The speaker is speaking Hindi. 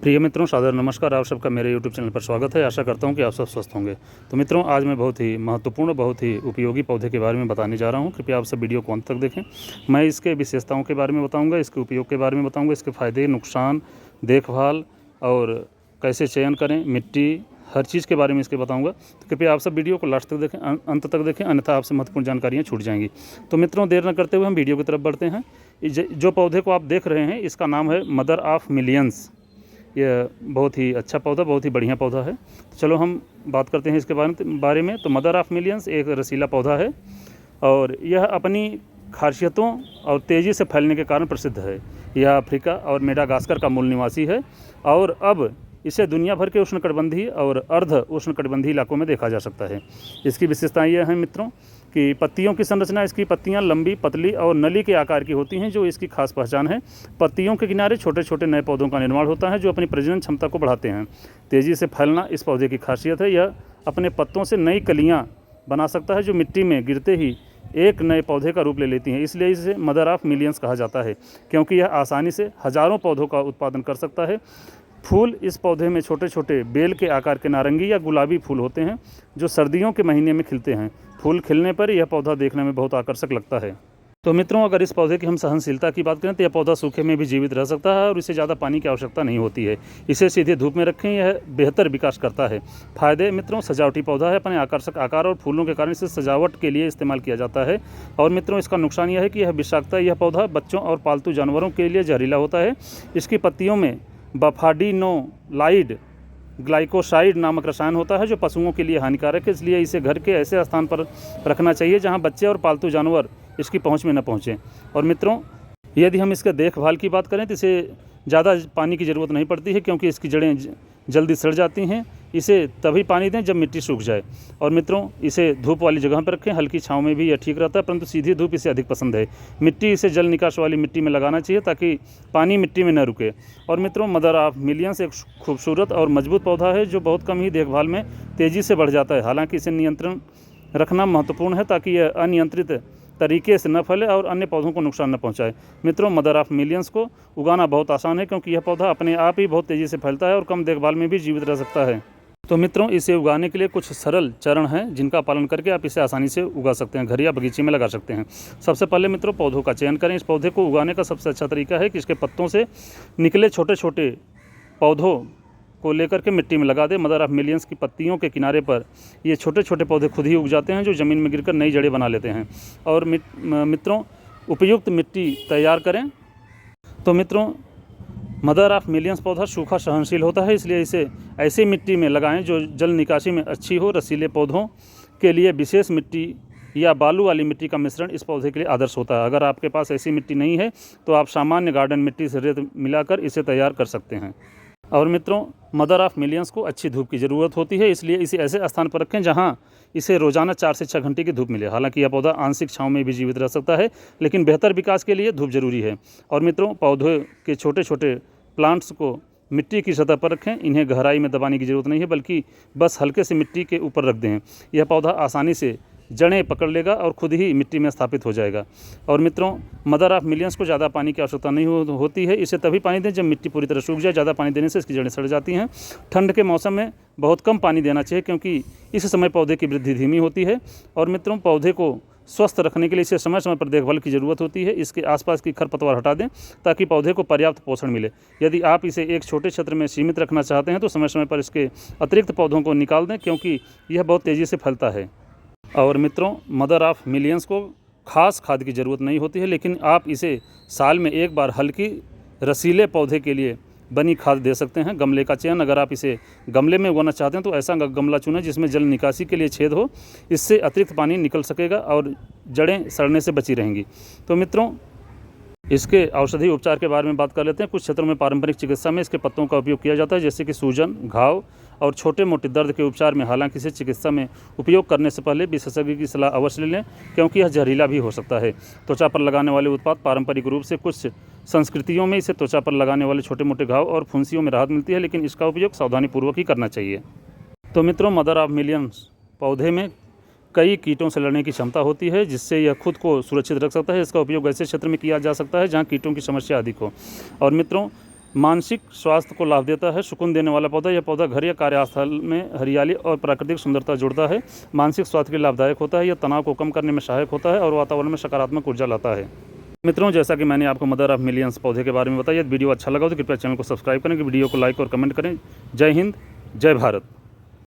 प्रिय मित्रों, सादर नमस्कार। आप सबका मेरे यूट्यूब चैनल पर स्वागत है। आशा करता हूं कि आप सब स्वस्थ होंगे। तो मित्रों, आज मैं बहुत ही महत्वपूर्ण, बहुत ही उपयोगी पौधे के बारे में बताने जा रहा हूं। कृपया आप सब वीडियो को अंत तक देखें। मैं इसके विशेषताओं के बारे में बताऊंगा, इसके उपयोग के बारे में बताऊंगा, इसके फ़ायदे, नुकसान, देखभाल और कैसे चयन करें, मिट्टी, हर चीज़ के बारे में इसके बताऊँगा। तो कृपया आप सब वीडियो को लास्ट तक देखें, अंत तक देखें, अन्यथा आपसे महत्वपूर्ण जानकारियाँ छूट जाएंगी। तो मित्रों, देर न करते हुए हम वीडियो की तरफ बढ़ते हैं। जो पौधे को आप देख रहे हैं, इसका नाम है मदर ऑफ़ मिलियंस। यह बहुत ही अच्छा पौधा, बहुत ही बढ़िया पौधा है। तो चलो हम बात करते हैं इसके बारे में। तो मदर ऑफ़ मिलियंस एक रसीला पौधा है और यह अपनी खासियतों और तेज़ी से फैलने के कारण प्रसिद्ध है। यह अफ्रीका और मेडागास्कर का मूल निवासी है और अब इसे दुनिया भर के उष्णकटिबंधीय और अर्ध उष्णकटिबंधीय इलाकों में देखा जा सकता है। इसकी विशेषताएं यह हैं मित्रों कि पत्तियों की संरचना, इसकी पत्तियां लंबी, पतली और नली के आकार की होती हैं, जो इसकी खास पहचान है। पत्तियों के किनारे छोटे छोटे नए पौधों का निर्माण होता है, जो अपनी प्रजनन क्षमता को बढ़ाते हैं। तेज़ी से फैलना इस पौधे की खासियत है। यह अपने पत्तों से नई कलियाँ बना सकता है, जो मिट्टी में गिरते ही एक नए पौधे का रूप ले लेती हैं। इसलिए इसे मदर ऑफ़ मिलियंस कहा जाता है, क्योंकि यह आसानी से हज़ारों पौधों का उत्पादन कर सकता है। फूल इस पौधे में छोटे छोटे बेल के आकार के नारंगी या गुलाबी फूल होते हैं, जो सर्दियों के महीने में खिलते हैं। फूल खिलने पर यह पौधा देखने में बहुत आकर्षक लगता है। तो मित्रों, अगर इस पौधे की हम सहनशीलता की बात करें तो यह पौधा सूखे में भी जीवित रह सकता है और इसे ज़्यादा पानी की आवश्यकता नहीं होती है। इसे सीधे धूप में रखें, यह बेहतर विकास करता है। फायदे मित्रों, सजावटी पौधा है। अपने आकर्षक आकार और फूलों के कारण इसे सजावट के लिए इस्तेमाल किया जाता है। और मित्रों, इसका नुकसान यह है कि यह विषाक्त है। यह पौधा बच्चों और पालतू जानवरों के लिए जहरीला होता है। इसकी पत्तियों में बफाडिनोलाइड ग्लाइकोसाइड नामक रसायन होता है, जो पशुओं के लिए हानिकारक है। इसलिए इसे घर के ऐसे स्थान पर रखना चाहिए जहां बच्चे और पालतू जानवर इसकी पहुंच में न पहुंचें। और मित्रों, यदि हम इसके देखभाल की बात करें तो इसे ज़्यादा पानी की ज़रूरत नहीं पड़ती है, क्योंकि इसकी जड़ें जल्दी सड़ जाती हैं। इसे तभी पानी दें जब मिट्टी सूख जाए। और मित्रों, इसे धूप वाली जगह पर रखें। हल्की छांव में भी यह ठीक रहता है, परंतु सीधी धूप इसे अधिक पसंद है। मिट्टी इसे जल निकास वाली मिट्टी में लगाना चाहिए, ताकि पानी मिट्टी में न रुके। और मित्रों, मदर ऑफ़ मिलियंस एक खूबसूरत और मजबूत पौधा है, जो बहुत कम ही देखभाल में तेज़ी से बढ़ जाता है। हालांकि इसे नियंत्रण रखना महत्वपूर्ण है, ताकि यह अनियंत्रित तरीके से न फैले और अन्य पौधों को नुकसान न पहुंचाए। मित्रों, मदर ऑफ़ मिलियंस को उगाना बहुत आसान है, क्योंकि यह पौधा अपने आप ही बहुत तेज़ी से फैलता है और कम देखभाल में भी जीवित रह सकता है। तो मित्रों, इसे उगाने के लिए कुछ सरल चरण हैं, जिनका पालन करके आप इसे आसानी से उगा सकते हैं, घर या बगीचे में लगा सकते हैं। सबसे पहले मित्रों, पौधों का चयन करें। इस पौधे को उगाने का सबसे अच्छा तरीका है कि इसके पत्तों से निकले छोटे छोटे पौधों को लेकर के मिट्टी में लगा दें। मदर ऑफ़ मिलियंस की पत्तियों के किनारे पर ये छोटे छोटे पौधे खुद ही उग जाते हैं, जो ज़मीन में गिरकर नई जड़ें बना लेते हैं। और मित्रों, उपयुक्त मिट्टी तैयार करें। तो मित्रों, मदर ऑफ़ मिलियंस पौधा सूखा सहनशील होता है, इसलिए इसे ऐसी मिट्टी में लगाएं जो जल निकासी में अच्छी हो। रसीले पौधों के लिए विशेष मिट्टी या बालू वाली मिट्टी का मिश्रण इस पौधे के लिए आदर्श होता है। अगर आपके पास ऐसी मिट्टी नहीं है तो आप सामान्य गार्डन मिट्टी से रेत मिलाकर इसे तैयार कर सकते हैं। और मित्रों, मदर ऑफ़ मिलियंस को अच्छी धूप की ज़रूरत होती है, इसलिए इसे ऐसे स्थान पर रखें जहां इसे रोज़ाना 4 से 6 घंटे की धूप मिले। हालांकि यह पौधा आंशिक छांव में भी जीवित रह सकता है, लेकिन बेहतर विकास के लिए धूप जरूरी है। और मित्रों, पौधे के छोटे छोटे प्लांट्स को मिट्टी की सतह पर रखें। इन्हें गहराई में दबाने की ज़रूरत नहीं है, बल्कि बस हल्के से मिट्टी के ऊपर रख दें। यह पौधा आसानी से जड़ें पकड़ लेगा और खुद ही मिट्टी में स्थापित हो जाएगा। और मित्रों, मदर ऑफ़ मिलियंस को ज़्यादा पानी की आवश्यकता नहीं होती है। इसे तभी पानी दें जब मिट्टी पूरी तरह सूख जाए। ज़्यादा पानी देने से इसकी जड़ें सड़ जाती हैं। ठंड के मौसम में बहुत कम पानी देना चाहिए, क्योंकि इस समय पौधे की वृद्धि धीमी होती है। और मित्रों, पौधे को स्वस्थ रखने के लिए इसे समय समय पर देखभाल की ज़रूरत होती है। इसके आसपास की खरपतवार हटा दें, ताकि पौधे को पर्याप्त पोषण मिले। यदि आप इसे एक छोटे क्षेत्र में सीमित रखना चाहते हैं तो समय समय पर इसके अतिरिक्त पौधों को निकाल दें, क्योंकि यह बहुत तेज़ी से फैलता है। और मित्रों, मदर ऑफ़ मिलियंस को खास खाद की ज़रूरत नहीं होती है, लेकिन आप इसे साल में एक बार हल्की रसीले पौधे के लिए बनी खाद दे सकते हैं। गमले का चयन, अगर आप इसे गमले में उगाना चाहते हैं तो ऐसा गमला चुनें जिसमें जल निकासी के लिए छेद हो। इससे अतिरिक्त पानी निकल सकेगा और जड़ें सड़ने से बची रहेंगी। तो मित्रों, इसके औषधि उपचार के बारे में बात कर लेते हैं। कुछ क्षेत्रों में पारंपरिक चिकित्सा में इसके पत्तों का उपयोग किया जाता है, जैसे कि सूजन, घाव और छोटे मोटे दर्द के उपचार में। हालांकि इसे चिकित्सा में उपयोग करने से पहले विशेषज्ञ की सलाह अवश्य ले लें, क्योंकि यह जहरीला भी हो सकता है। त्वचा पर लगाने वाले उत्पाद, पारंपरिक रूप से कुछ संस्कृतियों में इसे त्वचा पर लगाने वाले छोटे मोटे घाव और फुंसियों में राहत मिलती है, लेकिन इसका उपयोग सावधानीपूर्वक ही करना चाहिए। तो मित्रों, मदर ऑफ़ मिलियंस पौधे में कई कीटों से लड़ने की क्षमता होती है, जिससे यह खुद को सुरक्षित रख सकता है। इसका उपयोग ऐसे क्षेत्र में किया जा सकता है जहाँ कीटों की समस्या अधिक हो। और मित्रों, मानसिक स्वास्थ्य को लाभ देता है। सुकून देने वाला पौधा, यह पौधा घर या कार्यस्थल में हरियाली और प्राकृतिक सुंदरता जोड़ता है। मानसिक स्वास्थ्य के लिए लाभदायक होता है। यह तनाव को कम करने में सहायक होता है और वातावरण में सकारात्मक ऊर्जा लाता है। मित्रों, जैसा कि मैंने आपको मदर ऑफ मिलियंस पौधे के बारे में बताया, यदि वीडियो अच्छा लगा तो कृपया चैनल को सब्सक्राइब करें, वीडियो को लाइक और कमेंट करें। जय हिंद, जय भारत।